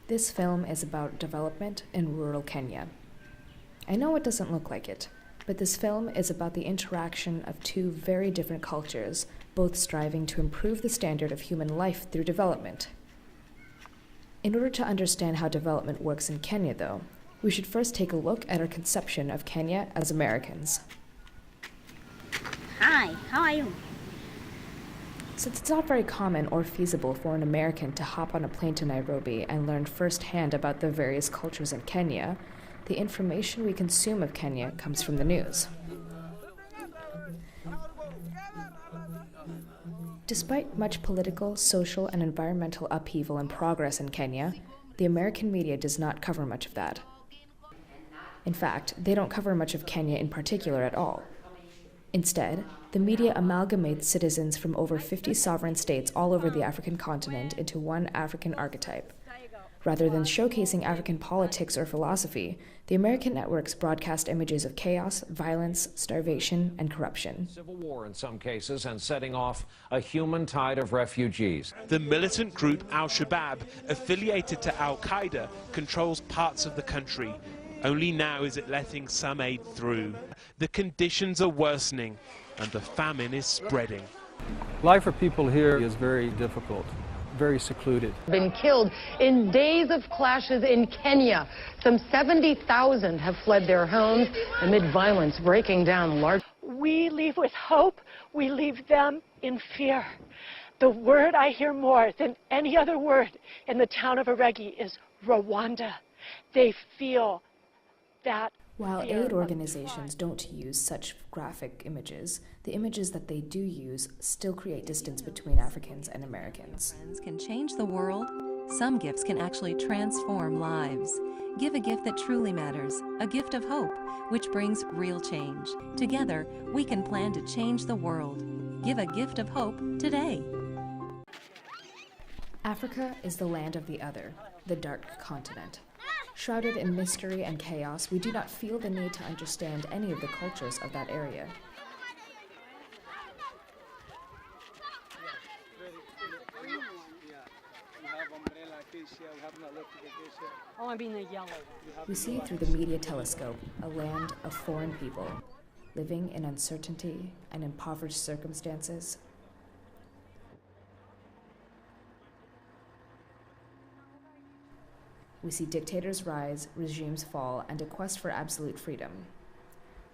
This film is about development in rural Kenya. I know it doesn't look like it, but this film is about the interaction of two very different cultures, both striving to improve the standard of human life through development. In order to understand how development works in Kenya, though, we should first take a look at our conception of Kenya as Americans. Hi, how are you? Since it's not very common or feasible for an American to hop on a plane to Nairobi and learn firsthand about the various cultures in Kenya, the information we consume of Kenya comes from the news. Despite much political, social, and environmental upheaval and progress in Kenya, the American media does not cover much of that. In fact, they don't cover much of Kenya in particular at all. Instead, the media amalgamates citizens from over 50 sovereign states all over the African continent into one African archetype. Rather than showcasing African politics or philosophy, the American networks broadcast images of chaos, violence, starvation, and corruption. Civil war in some cases and setting off a human tide of refugees. The militant group Al-Shabaab, affiliated to Al-Qaeda, controls parts of the country. Only now is it letting some aid through. The conditions are worsening and the famine is spreading. Life for people here is very difficult, very secluded. Been killed in days of clashes in Kenya. Some 70,000 have fled their homes amid violence breaking down large. We leave with hope. We leave them in fear. The word I hear more than any other word in the town of Aregi is Rwanda. They feel that. While aid organizations don't use such graphic images, the images that they do use still create distance between Africans and Americans. Can change the world. Some gifts can actually transform lives. Give a gift that truly matters, a gift of hope, which brings real change. Together, we can plan to change the world. Give a gift of hope today. Africa is the land of the other, the dark continent. Shrouded in mystery and chaos, we do not feel the need to understand any of the cultures of that area. Oh, I mean the yellow. We see through the media telescope a land of foreign people, living in uncertainty and impoverished circumstances. We see dictators rise, regimes fall, and a quest for absolute freedom.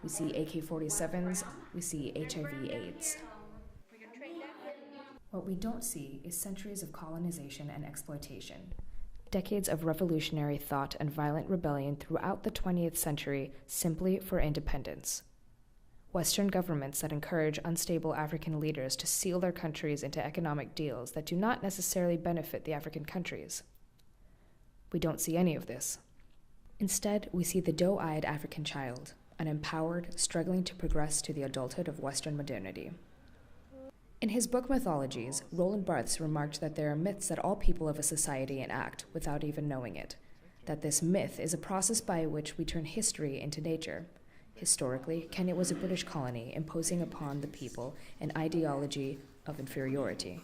We see AK-47s, we see HIV/AIDS. What we don't see is centuries of colonization and exploitation, decades of revolutionary thought and violent rebellion throughout the 20th century simply for independence. Western governments that encourage unstable African leaders to seal their countries into economic deals that do not necessarily benefit the African countries. We don't see any of this. Instead, we see the doe-eyed African child, an empowered, struggling to progress to the adulthood of Western modernity. In his book Mythologies, Roland Barthes remarked that there are myths that all people of a society enact without even knowing it, that this myth is a process by which we turn history into nature. Historically, Kenya was a British colony imposing upon the people an ideology of inferiority.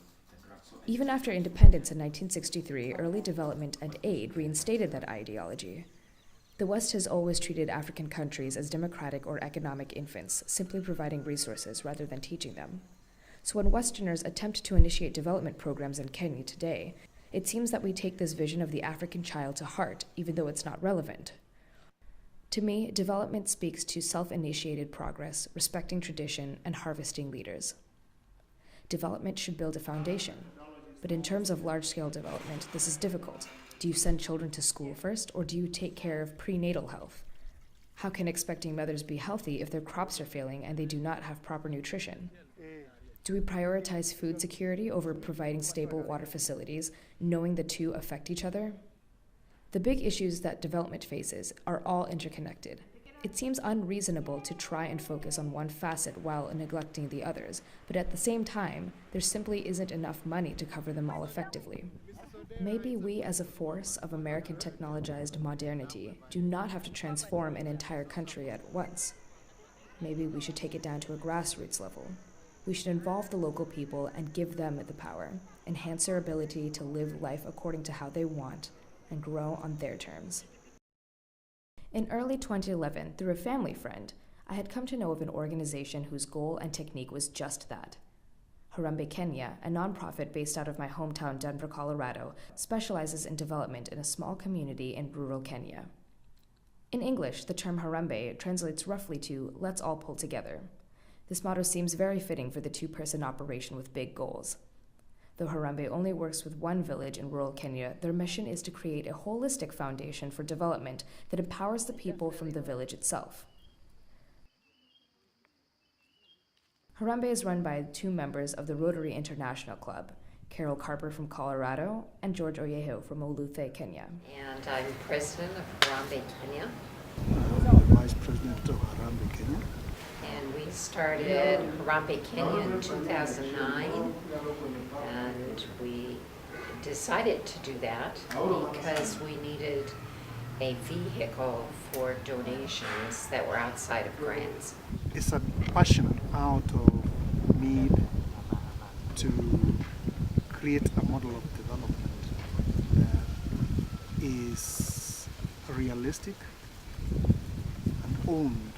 Even after independence in 1963, early development and aid reinstated that ideology. The West has always treated African countries as democratic or economic infants, simply providing resources rather than teaching them. So when Westerners attempt to initiate development programs in Kenya today, it seems that we take this vision of the African child to heart, even though it's not relevant. To me, development speaks to self-initiated progress, respecting tradition, and harvesting leaders. Development should build a foundation. But in terms of large-scale development, this is difficult. Do you send children to school first, or do you take care of prenatal health? How can expecting mothers be healthy if their crops are failing and they do not have proper nutrition? Do we prioritize food security over providing stable water facilities, knowing the two affect each other? The big issues that development faces are all interconnected. It seems unreasonable to try and focus on one facet while neglecting the others, but at the same time, there simply isn't enough money to cover them all effectively. Maybe we, as a force of American technologized modernity, do not have to transform an entire country at once. Maybe we should take it down to a grassroots level. We should involve the local people and give them the power, enhance their ability to live life according to how they want, and grow on their terms. In early 2011, through a family friend, I had come to know of an organization whose goal and technique was just that. Harambee Kenya, a nonprofit based out of my hometown Denver, Colorado, specializes in development in a small community in rural Kenya. In English, the term Harambee translates roughly to "let's all pull together." This motto seems very fitting for the two-person operation with big goals. Though Harambee only works with one village in rural Kenya, their mission is to create a holistic foundation for development that empowers the people from the village itself. Harambee is run by two members of the Rotary International Club, Carol Carper from Colorado and George Oyeho from Uluthe, Kenya. And I'm president of Harambee Kenya. I'm the vice president of Harambee Kenya. And we started Harambee Kenya in 2009, and we decided to do that because we needed a vehicle for donations that were outside of grants. It's a passion out of need to create a model of development that is realistic and owned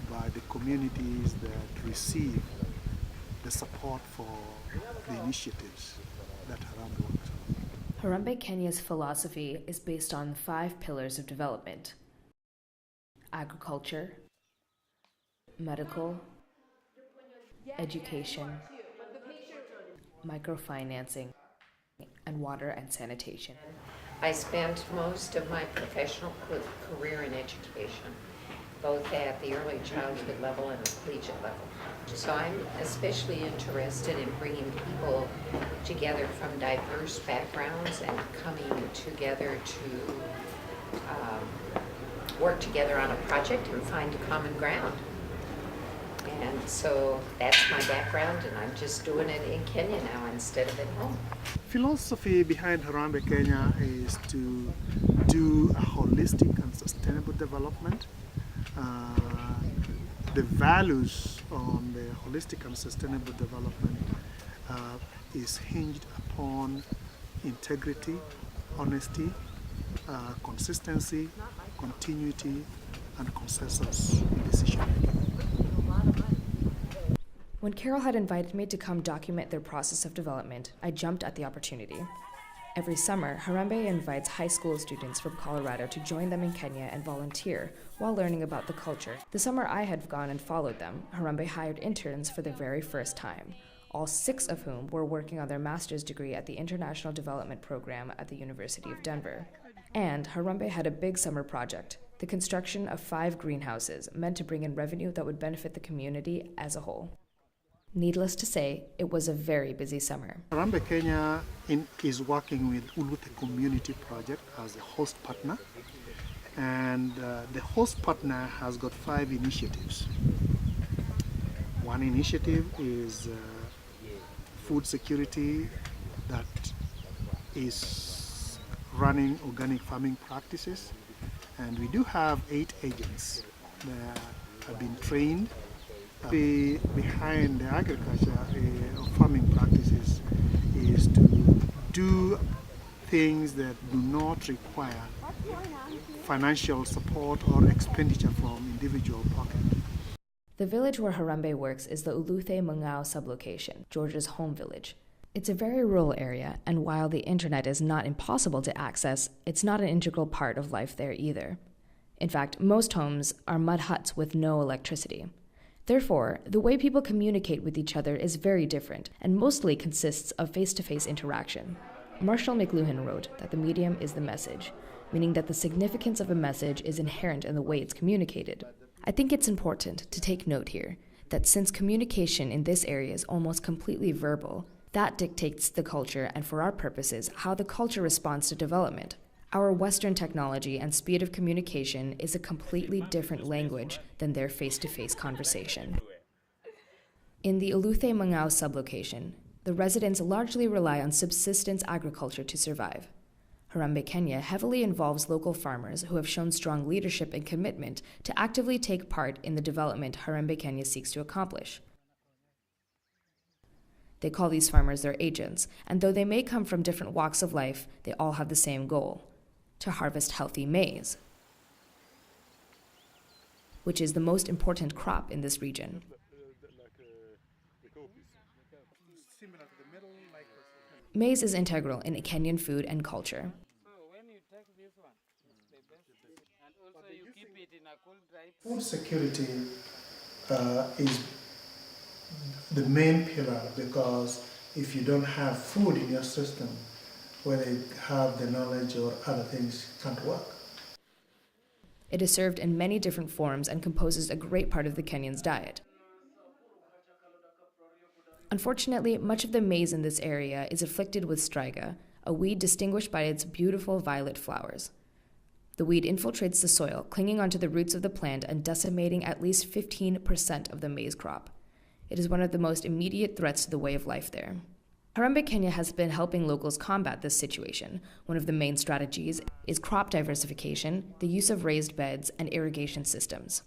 by the communities that receive the support for the initiatives that Harambee works on. Harambee Kenya's philosophy is based on 5 pillars of development: agriculture, medical, education, microfinancing, and water and sanitation. I spent most of my professional career in education, both at the early childhood level and the collegiate level. So I'm especially interested in bringing people together from diverse backgrounds and coming together to work together on a project and find a common ground. And so that's my background, and I'm just doing it in Kenya now instead of at home. Philosophy behind Harambee Kenya is to do a holistic and sustainable development. The values on the holistic and sustainable development is hinged upon integrity, honesty, consistency, continuity, and consensus in decision making. When Carol had invited me to come document their process of development, I jumped at the opportunity. Every summer, Harambee invites high school students from Colorado to join them in Kenya and volunteer while learning about the culture. The summer I had gone and followed them, Harambee hired interns for the very first time, all 6 of whom were working on their master's degree at the International Development Program at the University of Denver. And Harambee had a big summer project, the construction of 5 greenhouses meant to bring in revenue that would benefit the community as a whole. Needless to say, it was a very busy summer. Harambee Kenya is working with Uluthe Community Project as a host partner, and the host partner has got 5 initiatives. One initiative is food security that is running organic farming practices, and we do have 8 agents that have been trained. Behind the agriculture farming practices is to do things that do not require financial support or expenditure from individual pocket. The village where Harambee works is the Uluthe Mung'ao sublocation, George's home village. It's a very rural area, and while the internet is not impossible to access, it's not an integral part of life there either. In fact, most homes are mud huts with no electricity. Therefore, the way people communicate with each other is very different and mostly consists of face-to-face interaction. Marshall McLuhan wrote that the medium is the message, meaning that the significance of a message is inherent in the way it's communicated. I think it's important to take note here that since communication in this area is almost completely verbal, that dictates the culture and, for our purposes, how the culture responds to development. Our Western technology and speed of communication is a completely different language than their face-to-face conversation. In the Uluthe Mung'ao sublocation, the residents largely rely on subsistence agriculture to survive. Harambee Kenya heavily involves local farmers who have shown strong leadership and commitment to actively take part in the development Harambee Kenya seeks to accomplish. They call these farmers their agents, and though they may come from different walks of life, they all have the same goal: to harvest healthy maize, which is the most important crop in this region. Maize is integral in Kenyan food and culture. Food security is the main pillar, because if you don't have food in your system, whether you have the knowledge or other things, can't work. It is served in many different forms and composes a great part of the Kenyan's diet. Unfortunately, much of the maize in this area is afflicted with striga, a weed distinguished by its beautiful violet flowers. The weed infiltrates the soil, clinging onto the roots of the plant and decimating at least 15% of the maize crop. It is one of the most immediate threats to the way of life there. Harambee Kenya has been helping locals combat this situation. One of the main strategies is crop diversification, the use of raised beds, and irrigation systems.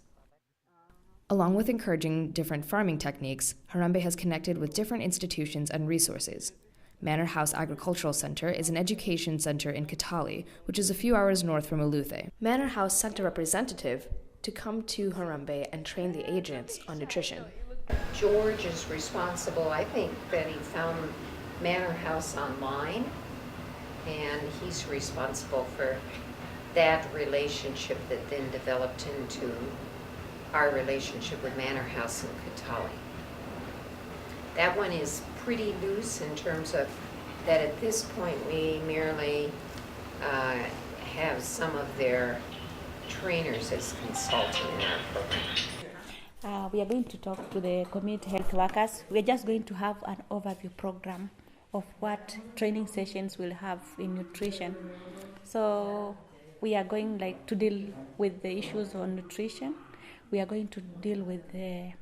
Along with encouraging different farming techniques, Harambee has connected with different institutions and resources. Manor House Agricultural Center is an education center in Kitale, which is a few hours north from Uluthe. Manor House sent a representative to come to Harambee and train the agents on nutrition. George is responsible, I think, that he found Manor House online, and he's responsible for that relationship that then developed into our relationship with Manor House in Kitale. That one is pretty loose in terms of that at this point we merely have some of their trainers as consultant in our program. We are going to talk to the community health workers. We are just going to have an overview program of what training sessions we'll have in nutrition. So we are going to deal with the issues on nutrition. We are going to deal with the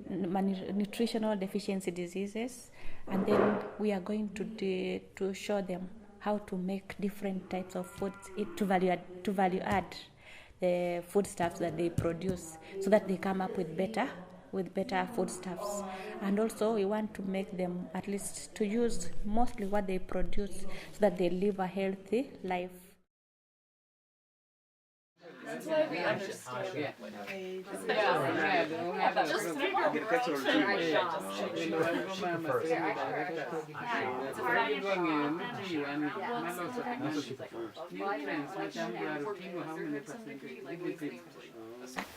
nutritional deficiency diseases, and then we are going to show them how to make different types of foods to value add the foodstuffs that they produce, so that they come up with better foodstuffs. And also we want to make them at least to use mostly what they produce, so that they live a healthy life. That's why we understood.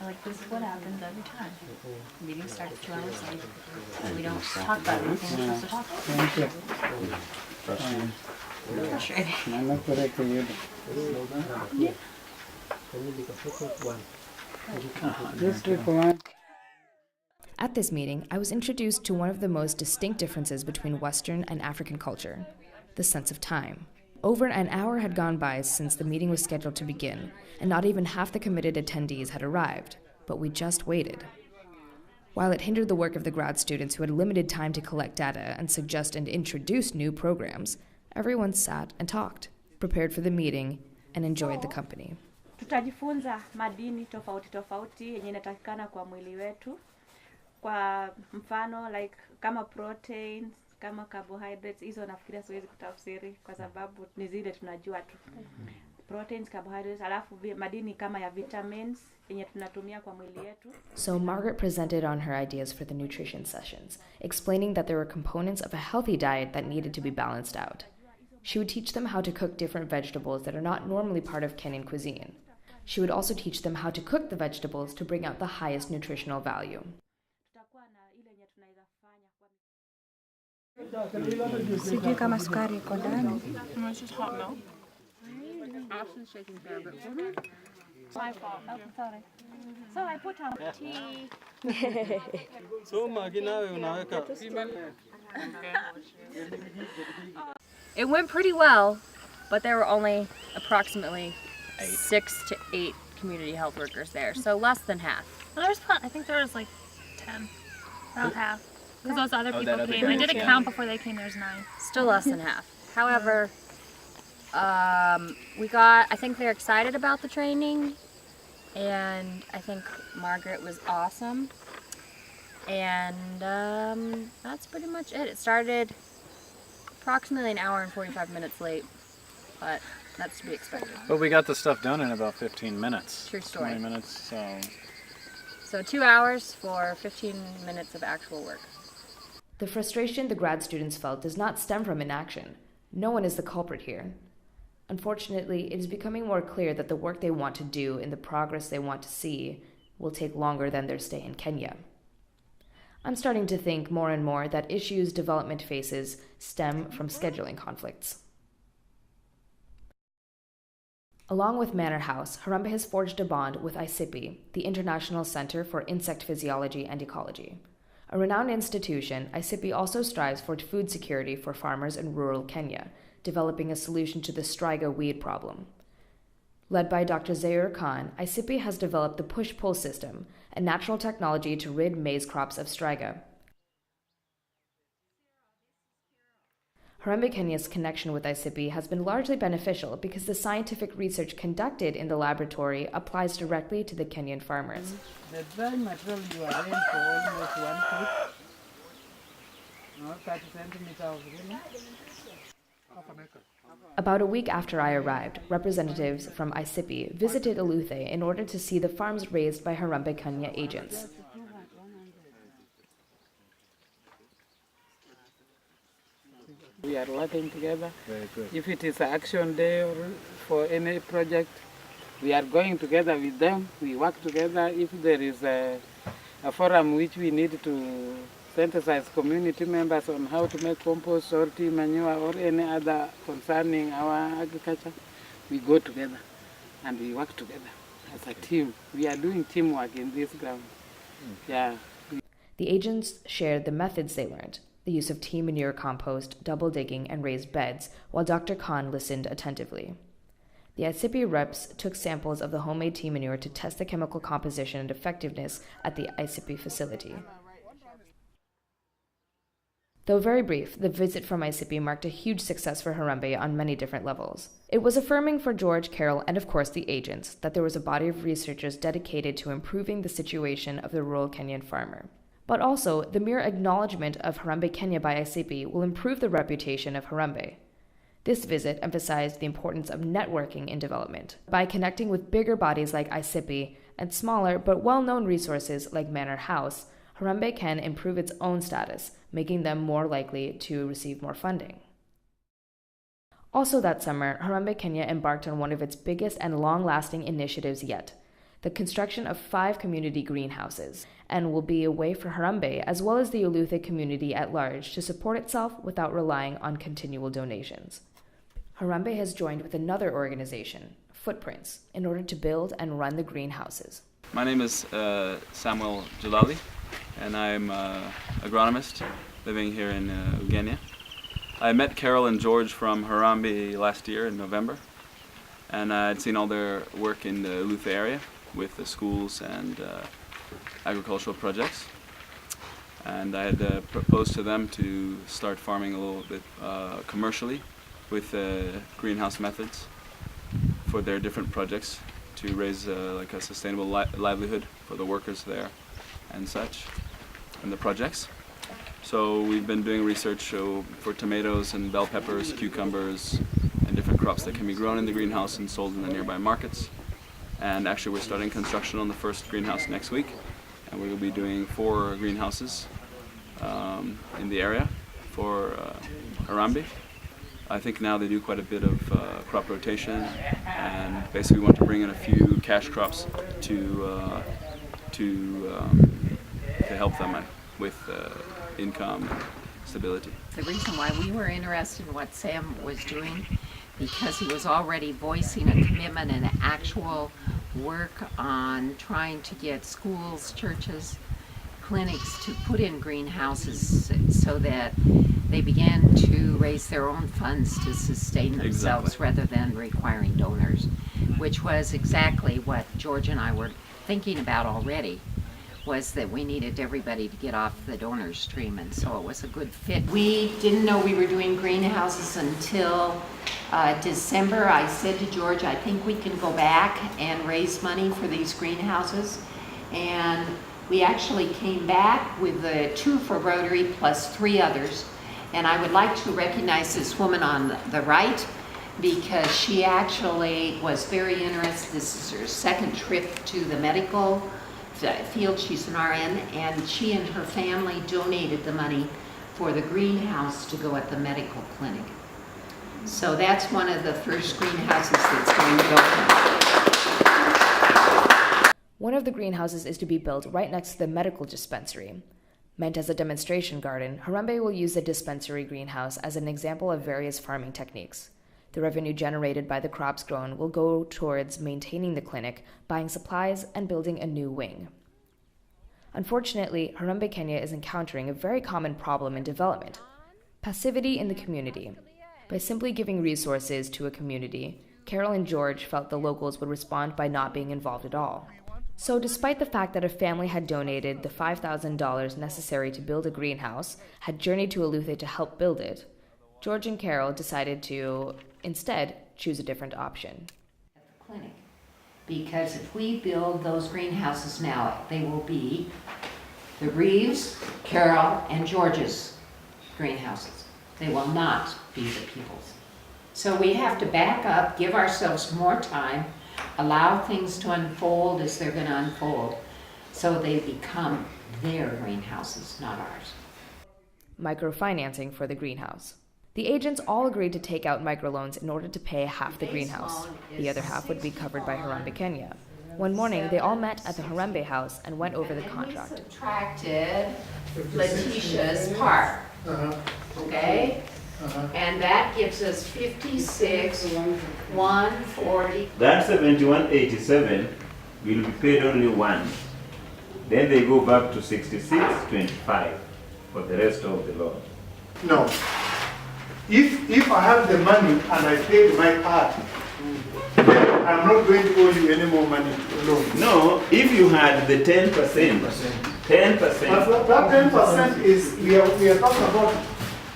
Like, this is what happens every time. The meeting starts 2 hours late, and we don't talk about anything we're supposed to talk about. Thank you. Yeah. At this meeting, I was introduced to one of the most distinct differences between Western and African culture, the sense of time. Over an hour had gone by since the meeting was scheduled to begin, and not even half the committed attendees had arrived, but we just waited. While it hindered the work of the grad students who had limited time to collect data and suggest and introduce new programs, everyone sat and talked, prepared for the meeting, and enjoyed the company. Tutajifunza madini tofauti yenye inatakikana kwa mwili wetu. Kwa mfano kama proteins, kama carbohydrates, hizo nafikiria siwezi kutafsiri kwa sababu ni zile tunajua tu. Proteins, carbohydrates, alafu madini kama ya vitamins yenye tunatumia kwa mwili yetu. So Margaret presented on her ideas for the nutrition sessions, explaining that there were components of a healthy diet that needed to be balanced out. She would teach them how to cook different vegetables that are not normally part of Kenyan cuisine. She would also teach them how to cook the vegetables to bring out the highest nutritional value. Sijui kama sukari iko ndani. It's just hot milk. Austin's shaking there, but my fault. Oh, sorry. So I put on tea. So maginawe unaweka. It went pretty well, but there were only approximately 6 to 8 community health workers there, so less than half. Well, I think there was 10, around half, because those other people came. I did a count before they came. There's 9. Still less than half. However, I think they're excited about the training, and I think Margaret was awesome, and that's pretty much it. It started approximately an hour and 45 minutes late, but That's to be expected. But we got the stuff done in about 15 minutes. True story. 20 minutes, so... So 2 hours for 15 minutes of actual work. The frustration the grad students felt does not stem from inaction. No one is the culprit here. Unfortunately, it is becoming more clear that the work they want to do and the progress they want to see will take longer than their stay in Kenya. I'm starting to think more and more that issues development faces stem from scheduling conflicts. Along with Manor House, Harambee has forged a bond with ICIPI, the International Center for Insect Physiology and Ecology. A renowned institution, ICIPI also strives for food security for farmers in rural Kenya, developing a solution to the striga weed problem. Led by Dr. Zair Khan, ICIPI has developed the push-pull system, a natural technology to rid maize crops of striga. Harambee Kenya's connection with ICIPI has been largely beneficial because the scientific research conducted in the laboratory applies directly to the Kenyan farmers. The dry material you are in for almost 1 foot, 30 centimeters of rim. About a week after I arrived, representatives from ICIPI visited Uluthe in order to see the farms raised by Harambee Kenya agents. We are working together. Very good. If it is an action day or for any project, we are going together with them. We work together. If there is a forum which we need to synthesize community members on how to make compost or tea manure or any other concerning our agriculture, we go together and we work together as a team. We are doing teamwork in this ground. Yeah. The agents shared the methods they learned, the use of tea manure compost, double digging, and raised beds, while Dr. Khan listened attentively. The ICIPI reps took samples of the homemade tea manure to test the chemical composition and effectiveness at the ICIPI facility. Though very brief, the visit from ICIPI marked a huge success for Harambee on many different levels. It was affirming for George, Carol, and of course the agents that there was a body of researchers dedicated to improving the situation of the rural Kenyan farmer. But also, the mere acknowledgement of Harambee Kenya by ICIPI will improve the reputation of Harambee. This visit emphasized the importance of networking in development. By connecting with bigger bodies like ICIPI and smaller but well-known resources like Manor House, Harambee can improve its own status, making them more likely to receive more funding. Also that summer, Harambee Kenya embarked on one of its biggest and long-lasting initiatives yet, the construction of 5 community greenhouses, and will be a way for Harambee as well as the Uluthe community at large to support itself without relying on continual donations. Harambee has joined with another organization, Footprints, in order to build and run the greenhouses. My name is Samuel Jalali, and I'm an agronomist living here in Ugenya. I met Carol and George from Harambee last year in November, and I'd seen all their work in the Uluthe area with the schools and agricultural projects. And I had proposed to them to start farming a little bit commercially with greenhouse methods for their different projects to raise like a sustainable livelihood for the workers there and such, and the projects. So we've been doing research for tomatoes and bell peppers, cucumbers, and different crops that can be grown in the greenhouse and sold in the nearby markets. And actually we're starting construction on the first greenhouse next week, and we will be doing 4 greenhouses in the area for Harambee. I think now they do quite a bit of crop rotation, and basically we want to bring in a few cash crops to help them with income and stability. The reason why we were interested in what Sam was doing, because he was already voicing a commitment and actual work on trying to get schools, churches, clinics to put in greenhouses so that they began to raise their own funds to sustain themselves rather than requiring donors, which was exactly what George and I were thinking about already, was that we needed everybody to get off the donor stream, and so it was a good fit. We didn't know we were doing greenhouses until December. I said to George, I think we can go back and raise money for these greenhouses, and we actually came back with the 2 for Rotary plus 3 others. And I would like to recognize this woman on the right, because she actually was very interested. This is her second trip to the medical field. She's an RN, and she and her family donated the money for the greenhouse to go at the medical clinic. So that's one of the first greenhouses that's going to go in. One of the greenhouses is to be built right next to the medical dispensary. Meant as a demonstration garden, Harambee will use the dispensary greenhouse as an example of various farming techniques. The revenue generated by the crops grown will go towards maintaining the clinic, buying supplies, and building a new wing. Unfortunately, Harambee Kenya is encountering a very common problem in development: passivity in the community. By simply giving resources to a community, Carol and George felt the locals would respond by not being involved at all. So despite the fact that a family had donated the $5,000 necessary to build a greenhouse, had journeyed to Uluthe to help build it, George and Carol decided to, instead, choose a different option. Clinic. Because if we build those greenhouses now, they will be the Reeves, Carol, and George's greenhouses. They will not be the people's. So we have to back up, give ourselves more time, allow things to unfold as they're going to unfold, so they become their greenhouses, not ours. Microfinancing for the greenhouse. The agents all agreed to take out microloans in order to pay half the greenhouse. The other half would be covered by Harambee Kenya. One morning, they all met at the Harambee house and went over the contract. We subtracted Letitia's part, okay? And that gives us 56,140. That 7187 will be paid only once. Then they go back to 6625 for the rest of the loan. No. If I have the money and I paid my part, I'm not going to owe you any more money alone. No, if you had the 10%. 10%. But that 10% is, we are talking about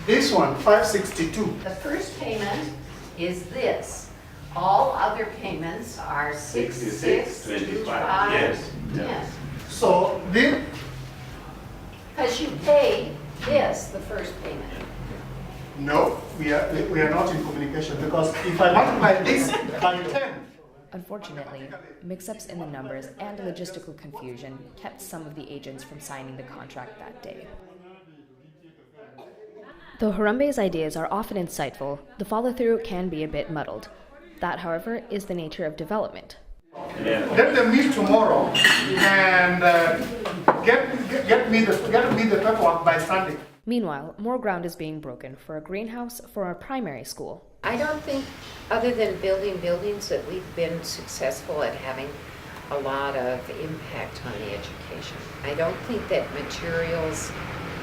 this one, 562. The first payment is this. All other payments are 6625. Yes. Yes. So this. Because you paid this, the first payment. No, we are not in communication, because if I multiply this by 10. Unfortunately, mix-ups in the numbers and logistical confusion kept some of the agents from signing the contract that day. Though Harambee's ideas are often insightful, the follow-through can be a bit muddled. That, however, is the nature of development. Let them meet tomorrow and get me the paperwork by Sunday. Meanwhile, more ground is being broken for a greenhouse for our primary school. I don't think, other than building buildings, that we've been successful at having a lot of impact on the education. I don't think that materials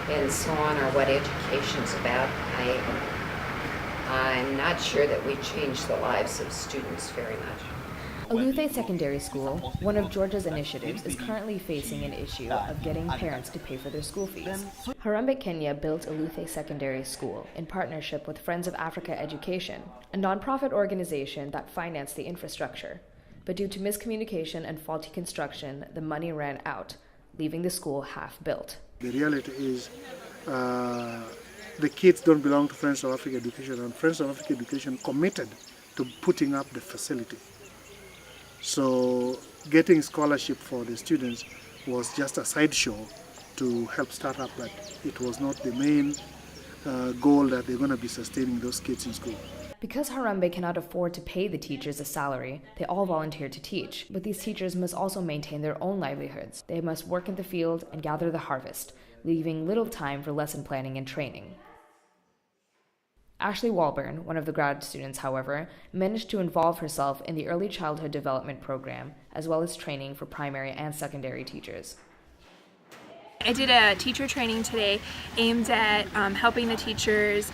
and so on are what education's about. I'm not sure that we change the lives of students very much. Uluthe Secondary School, one of Georgia's initiatives, is currently facing an issue of getting parents to pay for their school fees. Harambee Kenya built Uluthe Secondary School in partnership with Friends of Africa Education, a nonprofit organization that financed the infrastructure. But due to miscommunication and faulty construction, the money ran out, leaving the school half-built. The reality is the kids don't belong to Friends of Africa Education, and Friends of Africa Education committed to putting up the facility. So getting scholarship for the students was just a sideshow to help start up, but it was not the main goal that they're going to be sustaining those kids in school. Because Harambee cannot afford to pay the teachers a salary, they all volunteer to teach. But these teachers must also maintain their own livelihoods. They must work in the field and gather the harvest, leaving little time for lesson planning and training. Ashley Walburn, one of the grad students, however, managed to involve herself in the early childhood development program, as well as training for primary and secondary teachers. I did a teacher training today aimed at helping the teachers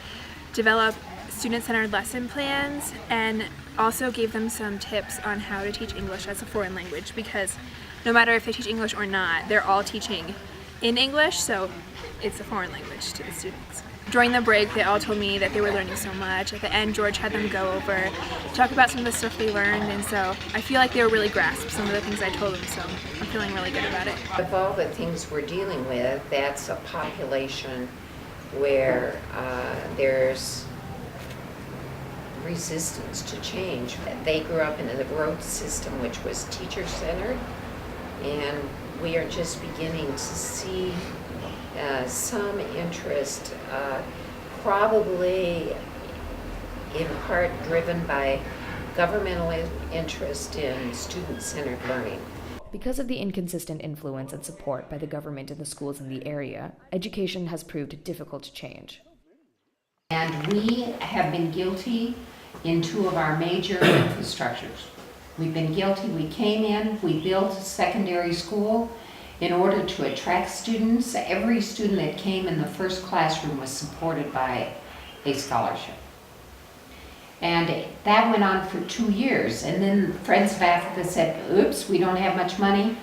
develop student-centered lesson plans, and also gave them some tips on how to teach English as a foreign language, because no matter if they teach English or not, they're all teaching in English, so it's a foreign language to the students. During the break, they all told me that they were learning so much. At the end, George had them go over, talk about some of the stuff they learned, and so I feel like they were really grasped some of the things I told them, so I'm feeling really good about it. Of all the things we're dealing with, that's a population where there's resistance to change. They grew up in a road system which was teacher-centered, and we are just beginning to see some interest, probably in part driven by governmental interest in student-centered learning. Because of the inconsistent influence and support by the government and the schools in the area, education has proved difficult to change. And we have been guilty in two of our major infrastructures. We've been guilty. We came in, we built a secondary school in order to attract students. Every student that came in the first classroom was supported by a scholarship. And that went on for 2 years. And then Friends of Africa said, oops, we don't have much money.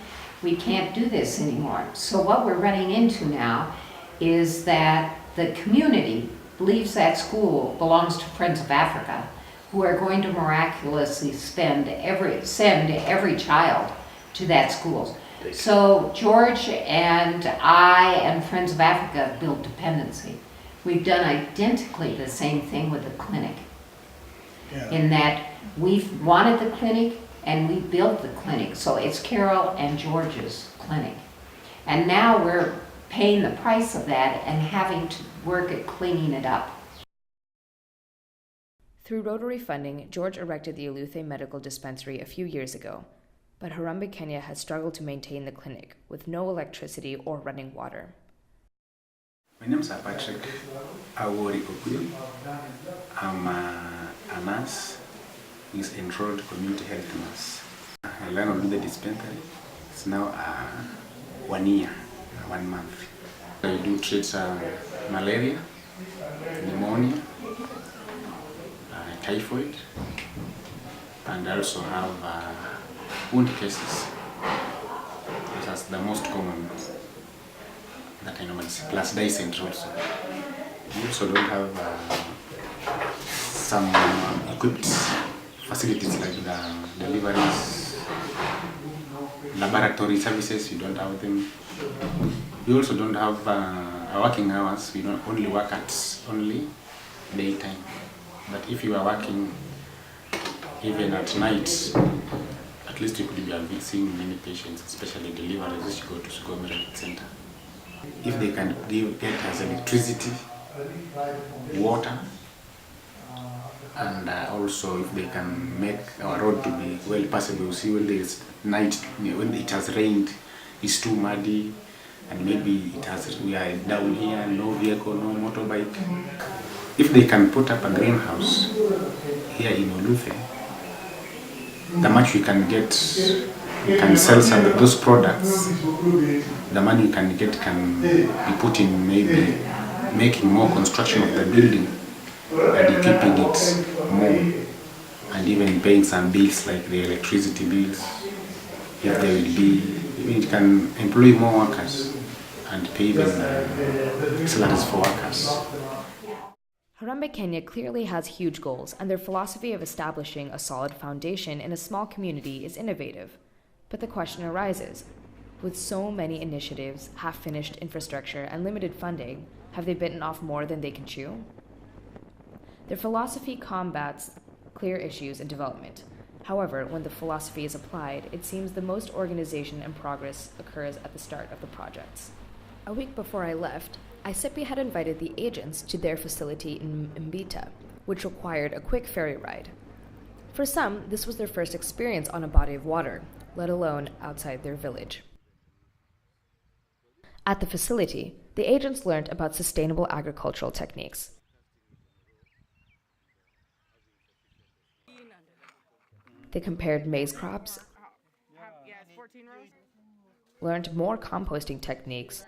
We can't do this anymore. So what we're running into now is that the community believes that school belongs to Friends of Africa, who are going to miraculously send every child to that school. So George and I and Friends of Africa built dependency. We've done identically the same thing with the clinic. In that we've wanted the clinic and we built the clinic. So it's Carol and George's clinic. And now we're paying the price of that and having to work at cleaning it up. Through Rotary funding, George erected the Uluthe Medical Dispensary a few years ago, but Harambee Kenya has struggled to maintain the clinic with no electricity or running water. My name is Patrick Awori Okuyo. I'm a nurse who is enrolled community health nurse. I learned on the dispensary. It's now 1 year, 1 month. I do treat malaria, pneumonia, typhoid, and I also have wound cases. That's the most common that I normally see, plus dysentery also. We also don't have some equipped facilities like the deliveries, laboratory services, we don't have them. We also don't have working hours, we don't only work at only daytime. But if you are working even at night, at least you could be seeing many patients, especially deliveries, which go to Sugomera Center. If they can get us electricity, water, and also if they can make our road to be well passable. See, when there's night, when it has rained, it's too muddy, and maybe we are down here, no vehicle, no motorbike. If they can put up a greenhouse here in Uluthe, the much we can get, we can sell some of those products. The money we can get can be put in maybe making more construction of the building and keeping it more, and even paying some bills like the electricity bills. If there will be, it can employ more workers and pay even salaries for workers. Harambee Kenya clearly has huge goals, and their philosophy of establishing a solid foundation in a small community is innovative. But the question arises, with so many initiatives, half-finished infrastructure, and limited funding, have they bitten off more than they can chew? Their philosophy combats clear issues in development. However, when the philosophy is applied, it seems the most organization and progress occurs at the start of the projects. A week before I left, ICIPI had invited the agents to their facility in Mbita, which required a quick ferry ride. For some, this was their first experience on a body of water, let alone outside their village. At the facility, the agents learned about sustainable agricultural techniques. They compared maize crops, learned more composting techniques,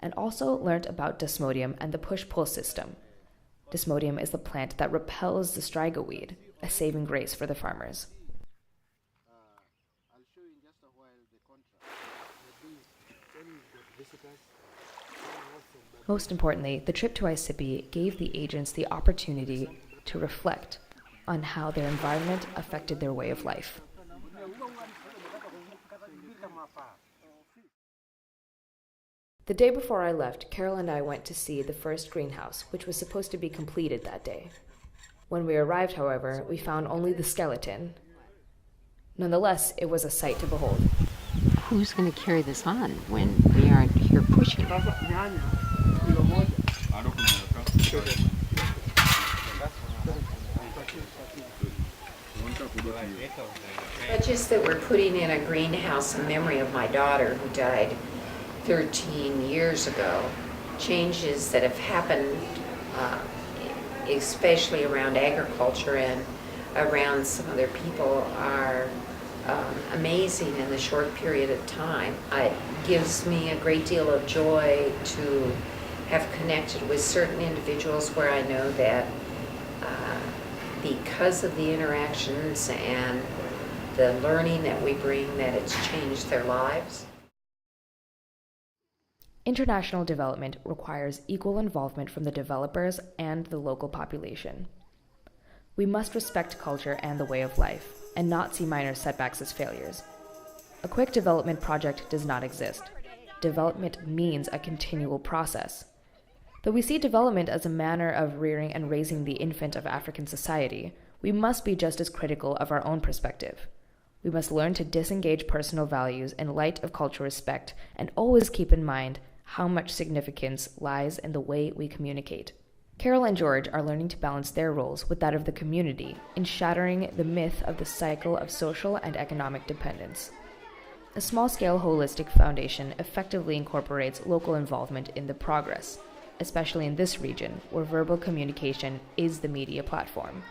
and also learned about desmodium and the push-pull system. Desmodium is the plant that repels the striga weed, a saving grace for the farmers. Most importantly, the trip to ICIPI gave the agents the opportunity to reflect on how their environment affected their way of life. The day before I left, Carol and I went to see the first greenhouse, which was supposed to be completed that day. When we arrived, however, we found only the skeleton. Nonetheless, it was a sight to behold. Who's going to carry this on when we aren't here pushing? But just that we're putting in a greenhouse in memory of my daughter who died 13 years ago, changes that have happened, especially around agriculture and around some other people, are amazing in the short period of time. It gives me a great deal of joy to have connected with certain individuals where I know that because of the interactions and the learning that we bring, that it's changed their lives. International development requires equal involvement from the developers and the local population. We must respect culture and the way of life, and not see minor setbacks as failures. A quick development project does not exist. Development means a continual process. Though we see development as a manner of rearing and raising the infant of African society, we must be just as critical of our own perspective. We must learn to disengage personal values in light of cultural respect and always keep in mind how much significance lies in the way we communicate. Carol and George are learning to balance their roles with that of the community in shattering the myth of the cycle of social and economic dependence. A small-scale holistic foundation effectively incorporates local involvement in the progress, especially in this region where verbal communication is the media platform.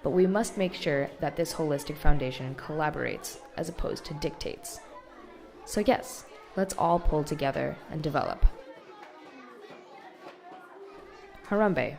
But we must make sure that this holistic foundation collaborates as opposed to dictates. So yes, let's all pull together and develop. Harambee.